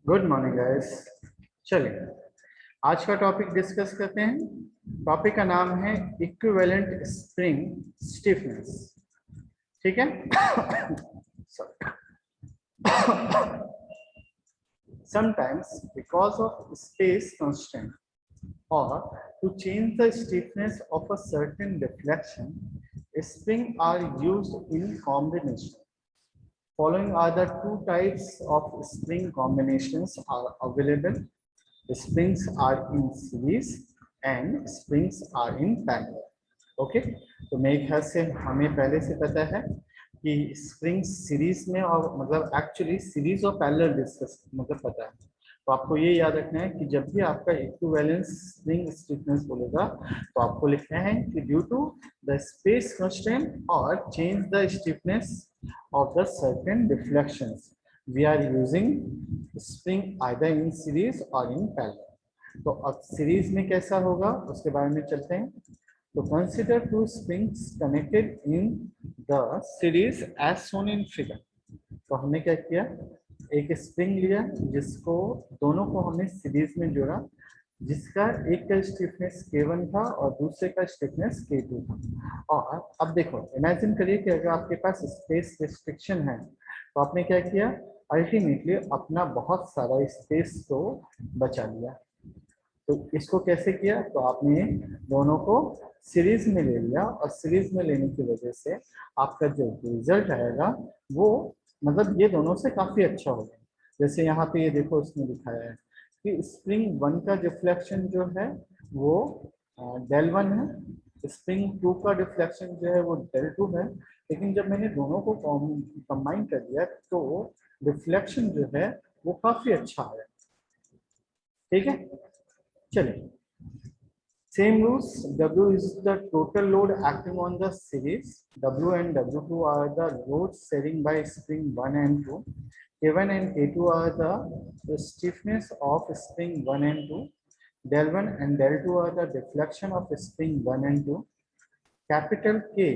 Good morning guys. चलिए आज का टॉपिक डिस्कस करते हैं। टॉपिक का नाम है इक्विवेलेंट स्प्रिंग स्टिफनेस। ठीक है। Sorry. Sometimes because of space constraint or to change the stiffness of a certain deflection, springs are used in combination. Following are the two types of spring combinations are available. Springs are in series and springs are in parallel. Okay, तो मेरे ख्याल से हमें पहले से पता है कि स्प्रिंग सीरीज में और मतलब एक्चुअली सीरीज और पैरेलल डिस्कस मतलब पता है। तो आपको ये याद रखना है कि जब भी आपका इक्विवेलेंस स्प्रिंग स्टिफनेस बोलेगा तो आपको लिखना है कि due to the space constraint और change the stiffness of the certain deflections we are using spring either in series or in parallel। तो अब सीरीज में कैसा होगा उसके बारे में चलते हैं। तो consider two springs connected in the series as shown in figure। तो हमने क्या किया, एक स्प्रिंग लिया जिसको दोनों को हमने सीरीज में जोड़ा, जिसका एक का स्टिफनेस K1 था और दूसरे का स्टिफनेस K2 था। और अब देखो इमेजिन करिए कि अगर आपके पास स्पेस रिस्ट्रिक्शन है तो आपने क्या किया, अल्टीमेटली अपना बहुत सारा स्पेस को बचा लिया। तो इसको कैसे किया, तो आपने दोनों को सीरीज में ले लिया और सीरीज में लेने की वजह से आपका जो रिजल्ट आएगा वो मतलब ये दोनों से काफी अच्छा होगा। जैसे यहाँ पे ये देखो इसमें दिखाया है कि स्प्रिंग 1 का डिफ्लेक्शन जो है वो डेल 1 है, स्प्रिंग 2 का डिफ्लेक्शन जो है वो डेल 2 है। लेकिन जब मैंने दोनों को कंबाइन कर दिया तो डिफ्लेक्शन जो है वो काफी अच्छा है। ठीक है, चलिए same rules। W is the total load acting on the series। W and W2 are the loads sharing by spring 1 and 2। K1 and K2 are the stiffness of spring 1 and 2। Del 1 and del 2 are the deflection of spring 1 and 2। Capital K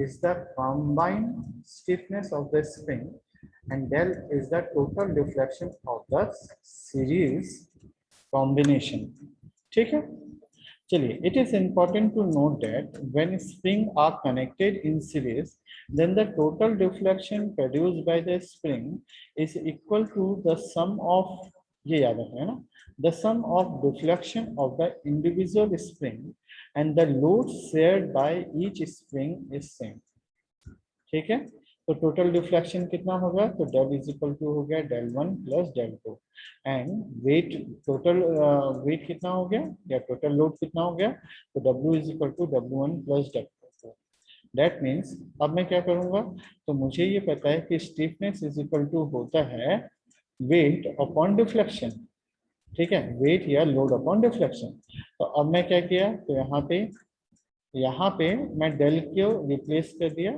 is the combined stiffness of the spring and del is the total deflection of the series combination। ठीक है, चलिए, it is important to note that when springs are connected in series, then the total deflection produced by the spring is equal to the sum of, ये याद रखना है ना, the sum of deflection of the individual spring and the load shared by each spring is same। ठीक है, तो total deflection कितना होगा, तो डेल इज इक्वल टू हो गया del 1 plus del 2 and weight, total weight कितना हो गया या टोटल लोड कितना हो गया, तो W is equal to W1 plus W2। That means अब मैं क्या करूंगा, तो मुझे ये पता है कि स्टिफनेस इज इक्वल टू होता है वेट अपॉन डिफ्लेक्शन। ठीक है, वेट या लोड अपॉन डिफ्लेक्शन। तो अब मैं क्या किया, तो यहाँ पे मैं डेल को रिप्लेस कर दिया,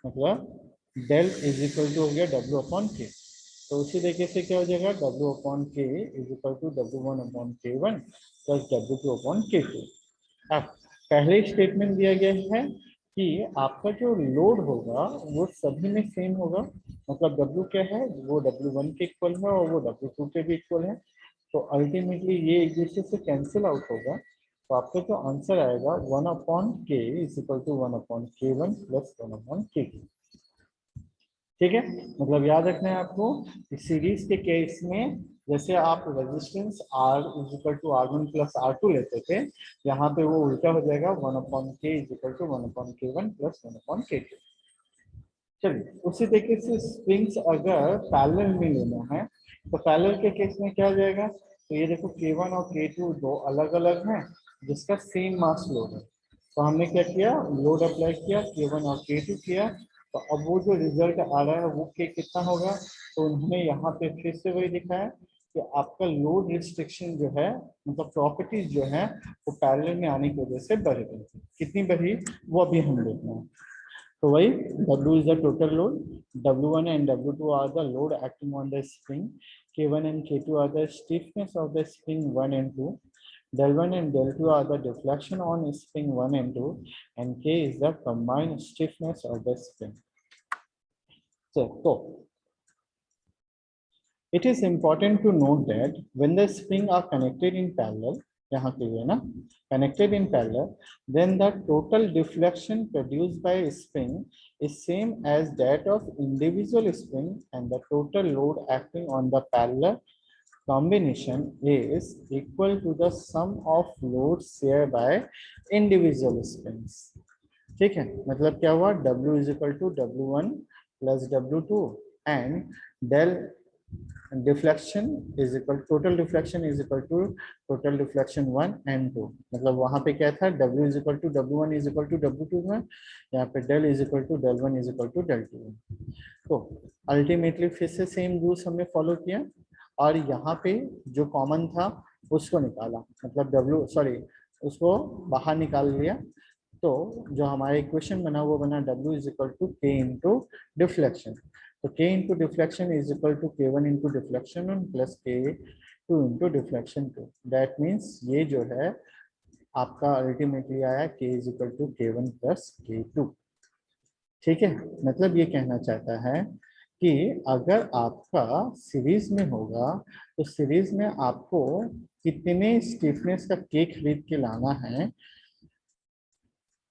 मतलब डेल इज इक्वल टू हो गया W अपॉन के। तो उसी तरीके से क्या हो जाएगा, W upon K is equal to W1 upon K1 plus W2 upon K2। अब पहले स्टेटमेंट दिया गया है कि आपका जो लोड होगा वो सभी में सेम होगा, मतलब W क्या है वो W1 के इक्वल है और वो W2 के भी इक्वल है। तो अल्टीमेटली ये एक दूसरे से कैंसिल आउट होगा। तो आपका जो आंसर आएगा 1 upon K is equal to 1 upon K1 plus 1 upon K2। ठीक है, मतलब याद रखना है आपको कि सीरीज के केस में जैसे आप resistance R is equal to R1 plus R2 लेते थे, यहाँ पे वो उल्टा हो जाएगा 1 upon K is equal to 1 upon K1 plus 1 upon K2। चलिए, उसी तरीके से स्प्रिंग्स अगर पैरेलल में लेना है तो पैरेलल के केस में क्या हो जाएगा, तो ये देखो K1 और K2 दो अलग अलग हैं जिसका सेम मास लोड है। तो हमने क्या किया, लोड अप्लाई किया, K1 और K2 किया, तो अब वो जो रिजल्ट आ रहा है वो K कितना होगा, तो उन्होंने यहाँ पे फिर से वही दिखाया कि आपका लोड रिस्ट्रिक्शन जो है मतलब प्रॉपर्टीज जो है वो पैरेलल में आने की वजह से बढ़ गई। कितनी बढ़ी वो अभी हम देखना है। तो वही W is the total load, W1 and W2 are the load acting on the spring, K1 and K2 are the stiffness of the spring 1 and 2, del 1 and del 2 are the deflection on spring 1 and 2, and K is the combined stiffness of the spring। तो It is important to note that when the springs are connected in parallel, यहाँ पे है ना, connected in parallel, then the total deflection produced by a spring is same as that of individual spring, and the total load acting on the parallel combination is equal to the sum of loads shared by individual springs. ठीक है, मतलब क्या हुआ, W is equal to W1 plus W2 and del deflection is equal, total deflection is equal to total deflection 1 and 2. मतलब वहां पे क्या था, W is equal to W1 is equal to W2 में, यहाँ पे del is equal to del 1 is equal to del 2. तो ultimately फिर से सेम रूल्स हमने फॉलो किया और यहाँ पे जो कॉमन था उसको निकाला, मतलब उसको बाहर निकाल लिया. तो जो हमारा इक्वेशन बना वो बना W is equal to K into deflection. तो K into deflection is equal to K1 into deflection 1 plus K2 into deflection 2. That means ये जो है आपका अल्टीमेटली आया K is equal to K1 plus K2. ठीक है, मतलब ये कहना चाहता है कि अगर आपका सीरीज में होगा तो सीरीज में आपको कितने स्टिफनेस का K खरीद के लाना है,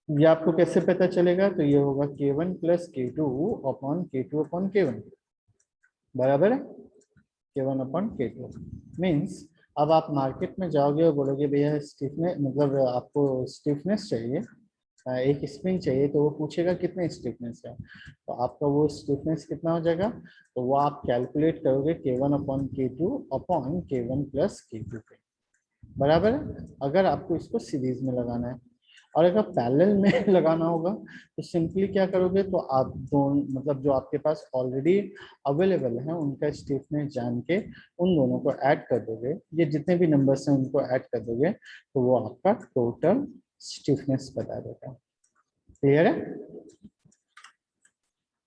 ये आपको कैसे पता चलेगा. तो ये होगा K1 plus K2 upon K2 upon K1, बराबर है K1 अपॉन K2. मीन्स अब आप मार्केट में जाओगे और बोलोगे भैया स्टिफनेस, मतलब आपको स्टिफनेस चाहिए, एक स्प्रिंग चाहिए, तो वो पूछेगा कितने स्टिफनेस है, तो आपका वो स्टिफनेस कितना हो जाएगा, तो वो आप कैलकुलेट करोगे K1 upon K2 upon K1 plus K2 पे, बराबर है. अगर आपको इसको सीरीज में लगाना है, और अगर पैरेलल में लगाना होगा तो सिंपली क्या करोगे, तो आप दोनों, मतलब जो आपके पास ऑलरेडी अवेलेबल है उनका स्टिफनेस जान के उन दोनों को ऐड कर दोगे, ये जितने भी नंबर्स हैं उनको ऐड कर दोगे, तो वो आपका टोटल स्टिफनेस बता देगा. क्लियर है.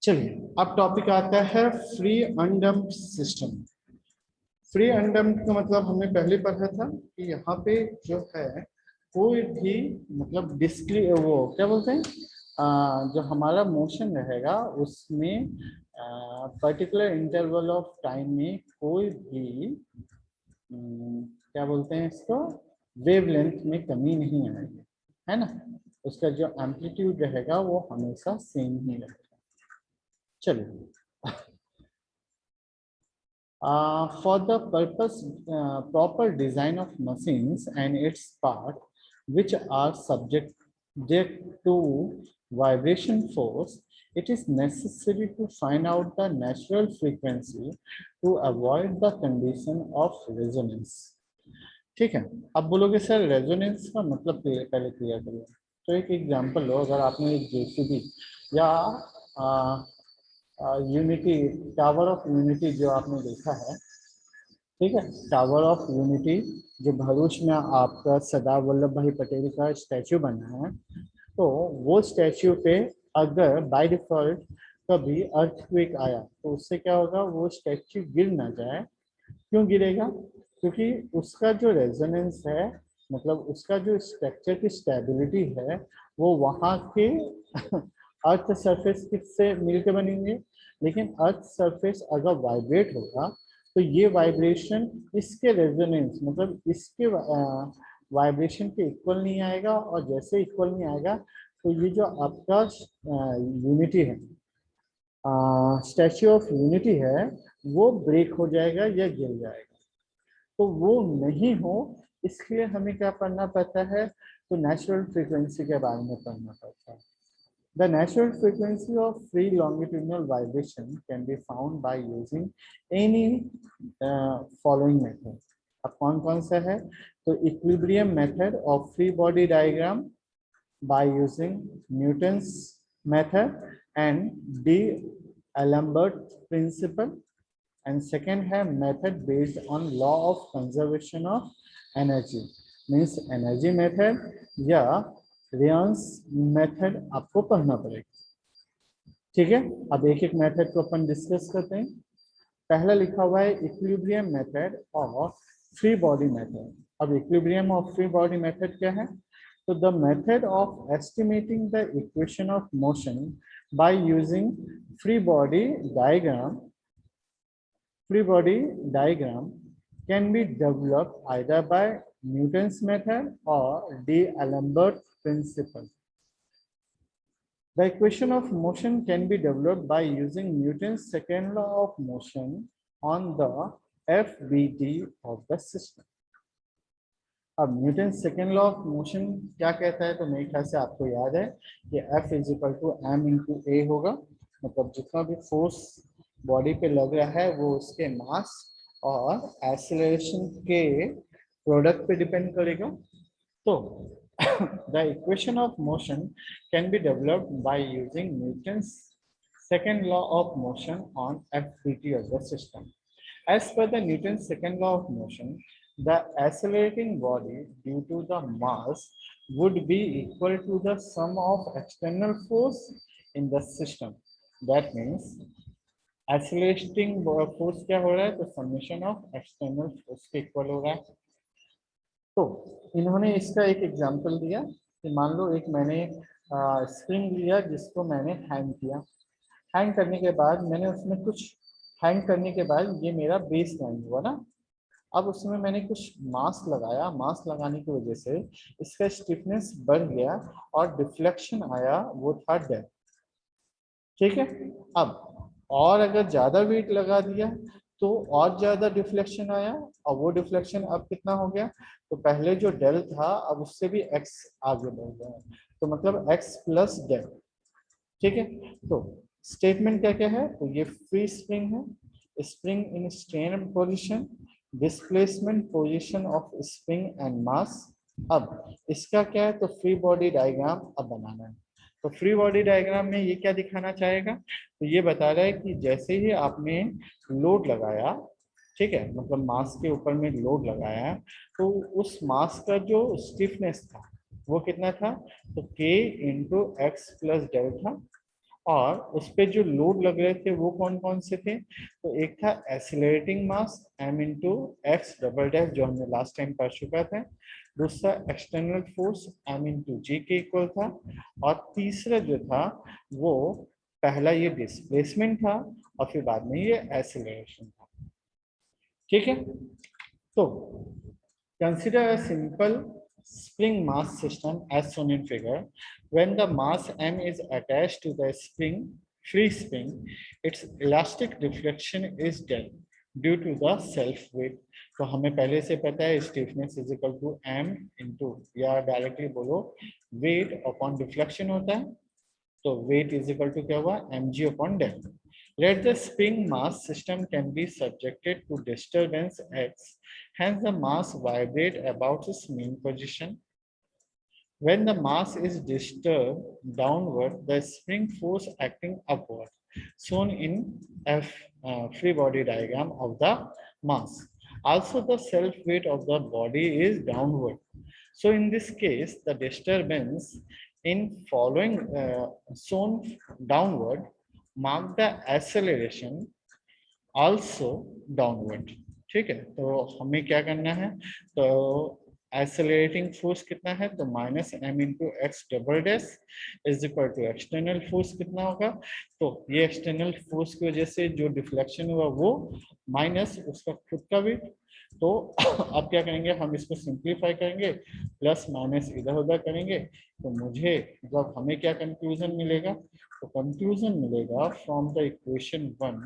चलिए अब टॉपिक आता है free undamped system. Free undamped का मतलब हमने पहले पढ़ा था कि यहाँ पे जो है कोई भी, मतलब डिस्क्री वो क्या बोलते हैं, जो हमारा मोशन रहेगा उसमें पर्टिकुलर इंटरवल ऑफ टाइम में कोई भी क्या बोलते हैं इसको, वेवलेंथ में कमी नहीं आएगी, है ना. उसका जो एम्पलीट्यूड रहेगा वो हमेशा सेम ही रहेगा. चलिए, for the purpose proper design of machines and its part which are subject to vibration force, it is necessary to find out the natural frequency to avoid the condition of resonance. ठीक है, अब बोलोगे sir resonance का मतलब पहले clear करिए. तो एक एग्जांपल लो, अगर आपने एक जेसीबी या यूनिटी, टावर ऑफ यूनिटी जो आपने देखा है, ठीक है, टावर ऑफ यूनिटी जो भरूच में आपका सरदार वल्लभ भाई पटेल का स्टैचू बना है, तो वो स्टैचू पे अगर बाय डिफॉल्ट कभी अर्थक्वेक आया तो उससे क्या होगा, वो स्टैचू गिर ना जाए. क्यों गिरेगा, क्योंकि उसका जो रेजोनेंस है, मतलब उसका जो स्ट्रक्चर की स्टेबिलिटी है वो वहाँ के अर्थ सरफेस से मिलकर बनेंगे. लेकिन अर्थ सरफेस अगर वाइब्रेट होगा तो ये वाइब्रेशन इसके रेजोनेंस, मतलब इसके वाइब्रेशन के इक्वल नहीं आएगा, और जैसे इक्वल नहीं आएगा तो ये जो आपका यूनिटी है, स्टैच्यू ऑफ यूनिटी है, वो ब्रेक हो जाएगा या गिर जाएगा. तो वो नहीं हो इसके लिए हमें क्या पढ़ना पड़ता है, तो नेचुरल फ्रीक्वेंसी के बारे में पढ़ना पड़ता है. The natural frequency of free longitudinal vibration can be found by using any following method. अब कौन कौन सा है, तो equilibrium method of free body diagram by using Newton's method and D'Alembert principle, and second है method based on law of conservation of energy, means energy method या रेयंस method आपको पढ़ना पड़ेगा. ठीक है, अब एक एक मेथड को अपन डिस्कस करते हैं. पहला लिखा हुआ है इक्विलिब्रियम मेथड और फ्री बॉडी मेथड. अब इक्विलिब्रियम और फ्री बॉडी मेथड क्या है, तो the method of estimating the equation of motion by using free body diagram free body diagram can be developed either by Newton's method or D'Alembert principle. The equation of motion can be developed by using Newton's second law of motion on the FBD of the system. अब Newton second law of motion क्या कहता है, तो मेरे ख्याल से आपको याद है कि F is equal to M into A होगा, मतलब जितना भी फोर्स बॉडी पे लग रहा है वो उसके मास और एक्सेलरेशन के प्रोडक्ट पे डिपेंड करेगा. तो the equation of motion can be developed by using Newton's second law of motion on FBT of the system. As per the Newton's second law of motion, the accelerating body due to the mass would be equal to the sum of external force in the system. That means accelerating force क्या हो रहा है, तो summation of external force के equal हो रहा है. तो इन्होंने इसका एक एग्जांपल दिया कि मान लो एक मैंने स्प्रिंग लिया जिसको मैंने हैंग किया. हैंग करने के बाद मैंने उसमें कुछ हैंग करने के बाद ये मेरा बेस लाइन हुआ ना. अब उसमें मैंने कुछ मास लगाया, मास लगाने की वजह से इसका स्टिफनेस बढ़ गया और डिफ्लेक्शन आया, वो था डेप्थ. ठीक है. अब और अगर ज्यादा वेट लगा दिया तो और ज्यादा डिफ्लेक्शन आया, और वो डिफ्लेक्शन अब कितना हो गया, तो पहले जो डेल था अब उससे भी x आगे बढ़ गया, तो मतलब x प्लस डेल. ठीक है. तो स्टेटमेंट क्या क्या है, तो ये फ्री स्प्रिंग है, spring in strain position, displacement position of spring and mass. अब इसका क्या है, तो फ्री बॉडी डायग्राम अब बनाना है. तो फ्री बॉडी डायग्राम में ये क्या दिखाना चाहेगा, तो ये बता रहा है कि जैसे ही आपने लोड लगाया, ठीक है, मतलब मास के ऊपर में लोड लगाया, तो उस मास का जो स्टिफनेस था वो कितना था, तो k into x plus del था. और उस पे जो लोड लग रहे थे वो कौन कौन से थे, तो एक था एक्सेलरेटिंग मास m into x double dash जो हमने लास्ट टाइम पढ़ चुका था. दूसरा एक्सटर्नल फोर्स m इंटू जी के इक्वल था. और तीसरा जो था वो पहला ये डिस्प्लेसमेंट था और फिर बाद में ये एक्सेलरेशन था. ठीक है. तो consider a simple spring mass system as shown in figure. When the mass m is attached to the spring, free spring, its elastic deflection is del due to the self weight. तो हमें पहले से पता है stiffness is equal to m into, या directly बोलो weight upon deflection होता है, तो weight is equal to क्या हुआ, mg upon del. Let the spring mass system can be subjected to disturbance x, hence the mass vibrate about its mean position. When the mass is disturbed downward, the spring force acting upward, shown in free body diagram of the mass. Also, the self weight of the body is downward. So, in this case, the disturbance in following shown downward mark the acceleration also downward. ठीक है. तो हमें क्या करना है, तो accelerating force कितना है, तो minus m into x double dash is equal to external force कितना होगा, तो ये एक्सटर्नल फोर्स की वजह से जो डिफ्लेक्शन हुआ वो माइनस उसका खुद का वेट. तो अब क्या करेंगे, हम इसको सिंप्लीफाई करेंगे, प्लस माइनस इधर उधर करेंगे, तो मुझे जब हमें क्या कंक्लूजन मिलेगा, तो कंक्लूजन मिलेगा from the equation 1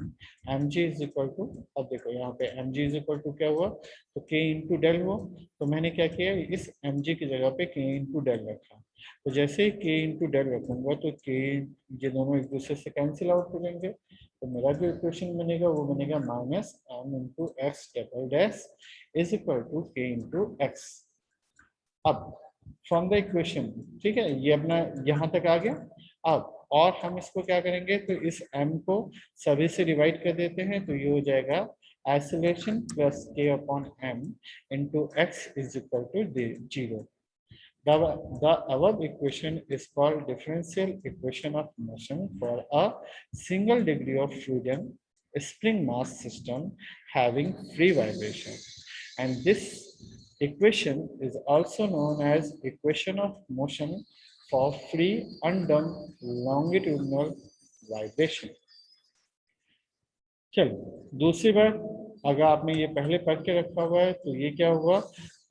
mg is equal to, अब देखो यहाँ पे mg इज इक्वल टू क्या हुआ, तो k इंटू डेल हुआ. तो मैंने क्या किया, इस mg की जगह पे k इंटू डेल रखा. तो जैसे ही k इंटू डेल रखूंगा तो k ये दोनों एक दूसरे से कैंसिल आउट हो जाएंगे, तो मेरा जो इक्वेशन बनेगा वो बनेगा minus m into x double dash is equal to k into x. अब फ्रॉम द इक्वेशन, ठीक है, ये अपना यहाँ तक आ गया. अब और हम इसको क्या करेंगे, तो इस m को सभी से डिवाइड कर देते हैं, तो ये हो जाएगा acceleration plus k upon m into x is equal to 0. The above equation is called differential equation of motion for a single degree of freedom spring mass system having free vibration, and this equation is also known as equation of motion for free undamped longitudinal vibration. चलो दूसरी बार अगर आपने ये पहले पढ़ के रखा हुआ है तो ये क्या हुआ,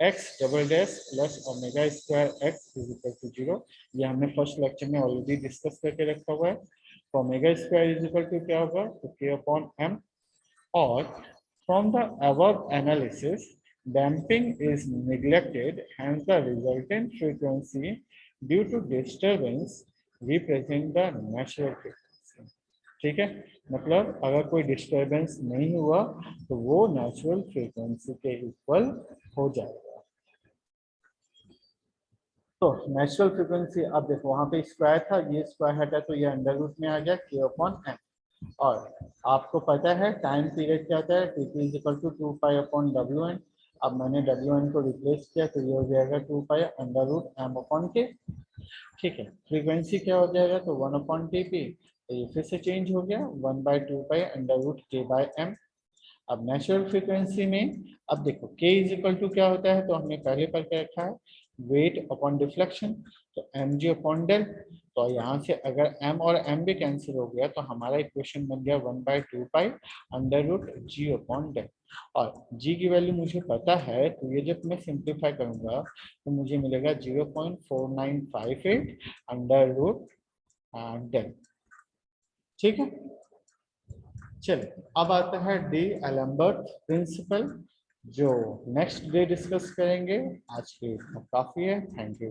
x double dash plus omega square x is equal to 0। ये हमने फर्स्ट लेक्चर में ऑलरेडी डिस्कस करके रखा हुआ है। तो omega square is equal to क्या होगा, तो k अपॉन m। और from the above analysis damping is neglected, hence the resultant frequency due to disturbance represent the natural frequency। ठीक है, मतलब अगर कोई डिस्टरबेंस नहीं हुआ तो वो नेचुरल फ्रीक्वेंसी के इक्वल हो जाएगा। तो नेचुरल फ्रीक्वेंसी, अब देखो वहां पे स्क्वायर था, ये स्क्वायर हटा तो ये अंडर रूट में आ गया k अपॉन m। और आपको पता है टाइम पीरियड क्या होता है, T is equal to 2 pi upon WN। अब मैंने WN को रिप्लेस किया तो ये हो जाएगा 2 pi under root m upon k। ठीक है, फ्रीक्वेंसी क्या हो जाएगा, तो 1 अपॉन TP, तो ये फिर से चेंज हो गया 1 by 2 pi under root k by m। अब नेचुरल फ्रीक्वेंसी में अब देखो k इज इक्वल टू क्या होता है, तो हमने पहले पढ़ के रखा है वेट अपॉन डिफ्लेक्शन, तो mg अपॉन डेल। तो यहाँ से अगर m और m भी कैंसिल हो गया तो हमारा इक्वेशन बन गया 1 by 2 pi under root g upon del. और g की वैल्यू मुझे पता है, तो ये जब मैं सिंप्लीफाई करूंगा तो मुझे मिलेगा 0.4958 अंडर रूट डेल। ठीक है, चलिए अब आता है डी एलम्बर्ट प्रिंसिपल, जो नेक्स्ट डे डिस्कस करेंगे। आज के लिए काफी है, थैंक यू।